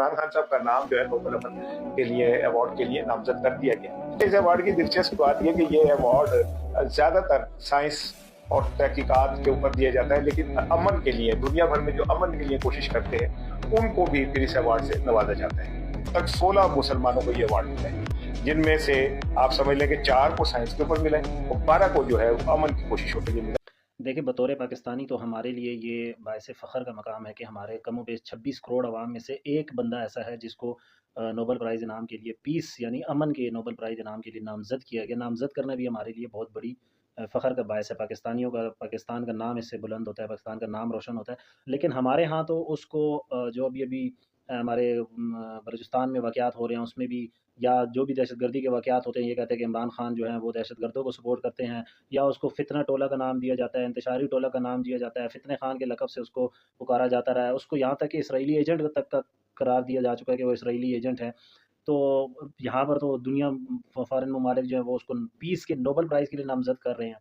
इमरान खान साहब का नाम जो है नोबेल अमन के लिए अवार्ड के लिए नामजद कर दिया गया। इस अवार्ड की दिलचस्प बात यह कि ये अवार्ड ज़्यादातर साइंस और तहकीकात के ऊपर दिया जाता है, लेकिन अमन के लिए, दुनिया भर में जो अमन के लिए कोशिश करते हैं उनको भी फिर इस अवार्ड से नवाजा जाता है। तक 16 मुसलमानों को ये अवार्ड मिला है, जिनमें से आप समझ लें कि 4 को साइंस के ऊपर मिला है और 12 को जो है अमन की कोशिशों के लिए मिला। देखिए, बतौर पाकिस्तानी तो हमारे लिए ये बायस फ़ख्र का मकाम है कि हमारे कमोबेश 26 करोड़ अवाम में से एक बंदा ऐसा है जिसको नोबेल प्राइज़ इनाम के लिए, पीस यानी अमन के नोबेल प्राइज़ इनाम के लिए नामज़द किया गया। नामज़द करना भी हमारे लिए बहुत बड़ी फ़ख्र का बायस है। पाकिस्तान का नाम इससे बुलंद होता है, पाकिस्तान का नाम रोशन होता है। लेकिन हमारे यहाँ तो उसको जो अभी-अभी हमारे बलूचिस्तान में वाक़यात हो रहे हैं, उसमें भी या जो भी दहशतगर्दी के वाक़यात होते हैं, ये कहते हैं कि इमरान खान जो हैं वो दहशतगर्दों को सपोर्ट करते हैं, या उसको फितना टोला का नाम दिया जाता है, इंतशारी टोला का नाम दिया जाता है, फितने खान के लक़ब से उसको पुकारा जाता रहा है। उसको यहाँ तक कि इसराइली एजेंट तक का करार दिया जा चुका है कि वो इसराइली एजेंट है। तो यहाँ पर तो दुनिया फ़ॉरेन ममालिक जो हैं वो उसको पीस के नोबेल प्राइज़ के लिए नामज़द कर रहे हैं।